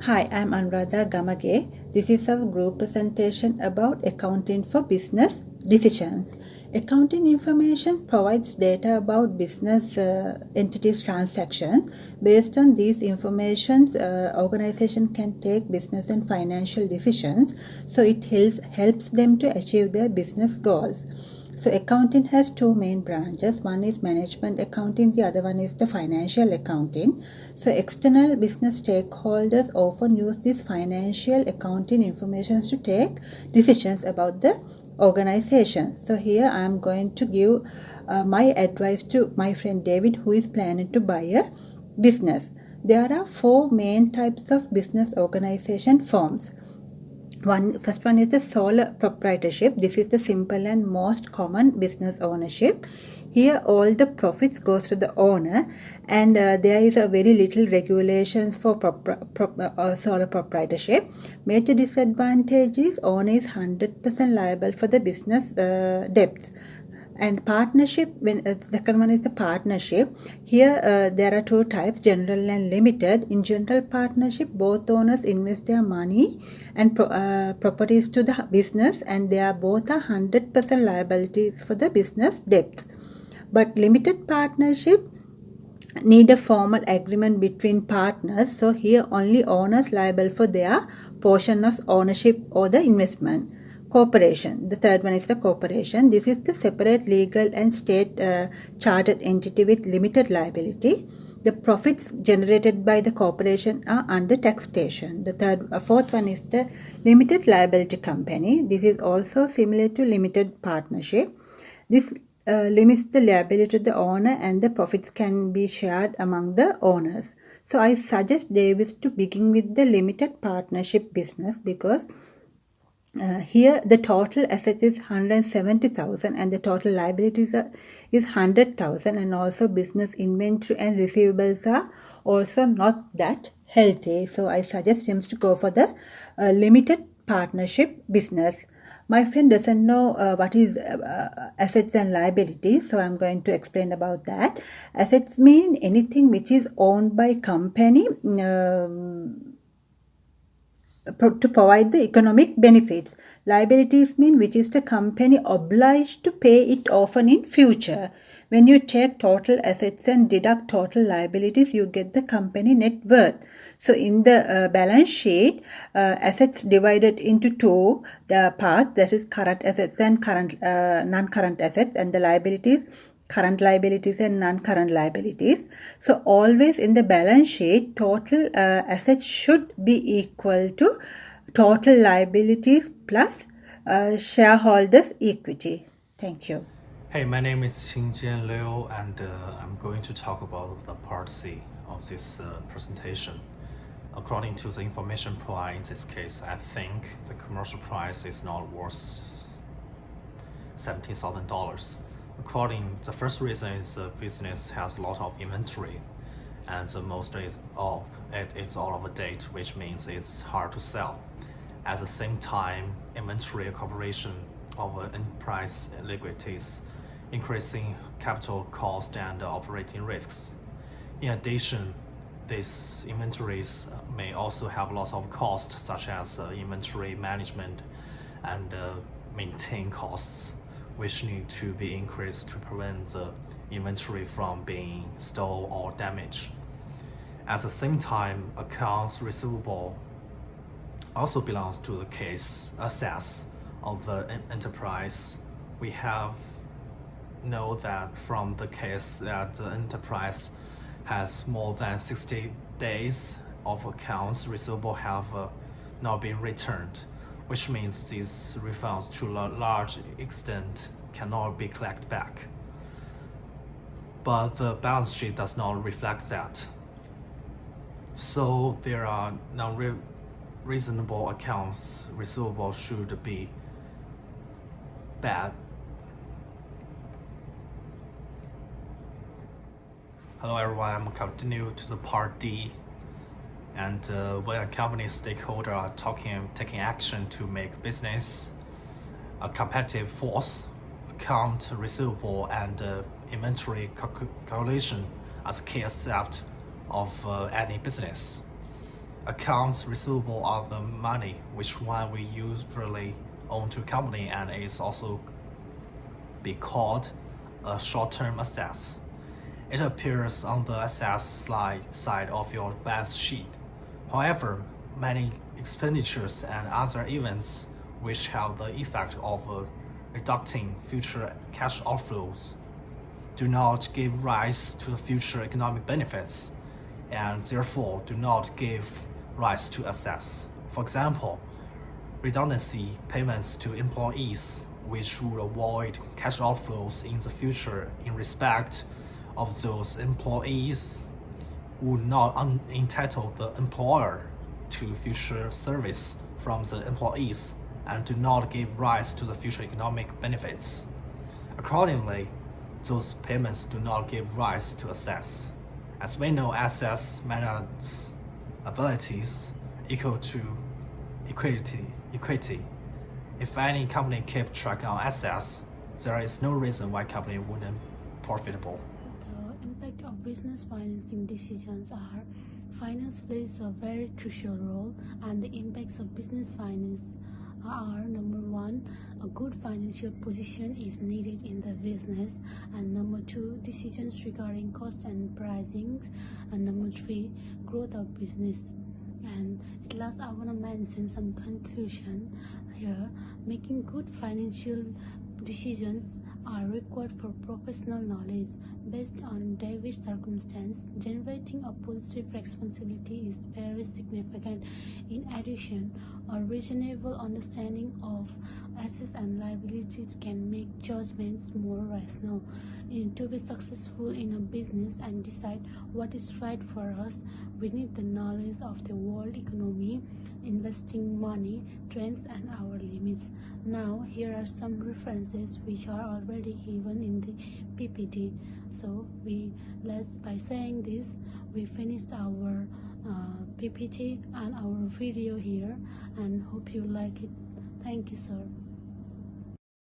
Hi, I'm Anuradha Gamage. This is our group presentation about accounting for business decisions. Accounting information provides data about business entities' transactions. Based on these informations, organization can take business and financial decisions. So it helps them to achieve their business goals. So accounting has two main branches. One is management accounting, the other one is the financial accounting. So external business stakeholders often use this financial accounting information to take decisions about the organization. So here I am going to give my advice to my friend David, who is planning to buy a business. There are four main types of business organization forms. First one is the sole proprietorship. This is the simple and most common business ownership. Here all the profits goes to the owner, and there is a very little regulations for sole proprietorship. Major disadvantage is owner is 100% liable for the business debts. And partnership, when second one is the partnership. Here there are two types, general and limited. In general partnership, both owners invest their money and properties to the business, and they are both 100% liabilities for the business debts. But limited partnership need a formal agreement between partners, so here only owners liable for their portion of ownership or the investment. Corporation, the third one is the corporation. This is the separate legal and state chartered entity with limited liability. The profits generated by the corporation are under taxation. The fourth one is the limited liability company. This is also similar to limited partnership. This limits the liability to the owner, and the profits can be shared among the owners. So I suggest Davis to begin with the limited partnership business, because here the total assets is 170,000 and the total liabilities is 100,000, and also business inventory and receivables are also not that healthy. So I suggest him to go for the limited partnership business. My friend doesn't know what is assets and liabilities, so I'm going to explain about that. Assets mean anything which is owned by company to provide the economic benefits. Liabilities mean which is the company obliged to pay it often in future. When you take total assets and deduct total liabilities, you get the company net worth. So in the balance sheet, assets divided into two the parts, that is current assets and current non-current assets, and the liabilities, current liabilities and non-current liabilities. So always in the balance sheet, total assets should be equal to total liabilities plus shareholders' equity. Thank you. Hey, my name is hc1010, and I'm going to talk about the part C of this presentation. According to the information provided in this case, I think the commercial price is not worth $17,000. The first reason is the business has a lot of inventory, and the most of it is all of a date, which means it's hard to sell. At the same time, inventory accumulation of enterprise liquidities, increasing capital cost and operating risks. In addition, these inventories may also have lots of costs, such as inventory management and maintain costs, which need to be increased to prevent the inventory from being stolen or damaged. At the same time, accounts receivable also belongs to the case assets of the enterprise. We have know that from the case that the enterprise has more than 60 days of accounts receivable have not been returned, which means these refunds to a large extent cannot be collected back. But the balance sheet does not reflect that. So there are non-reasonable accounts receivable should be bad. Hello everyone, I'm continuing to the part D. And when a company stakeholder are taking action to make business a competitive force, account receivable and inventory calculation as key aspect of any business. Accounts receivable are the money which one we usually own to company, and is also be called a short-term assets. It appears on the assets side of your balance sheet. However, many expenditures and other events which have the effect of reducing future cash outflows do not give rise to future economic benefits, and therefore do not give rise to assets. For example, redundancy payments to employees, which would avoid cash outflows in the future in respect of those employees, would not entitle the employer to future service from the employees and do not give rise to the future economic benefits. Accordingly, those payments do not give rise to assets. As we know, assets minus abilities equal to equity. If any company keep track on assets, there is no reason why company wouldn't profitable. The impact of business financing decisions are: finance plays a very crucial role, and the impacts of business finance are: number one, a good financial position is needed in the business, and number two, decisions regarding costs and pricing, and number three, growth of business. And at last, I want to mention some conclusion here. Making good financial decisions are required for professional knowledge based on diverse circumstances. Generating a positive responsibility is very significant. In addition, a reasonable understanding of assets and liabilities can make judgments more rational. To be successful in a business and decide what is right for us, we need the knowledge of the world economy, investing money, trends, and our limits. Now, here are some references which are already given in the PPT. So by saying this, we finished our PPT and our video here, and hope you like it. Thank you, sir.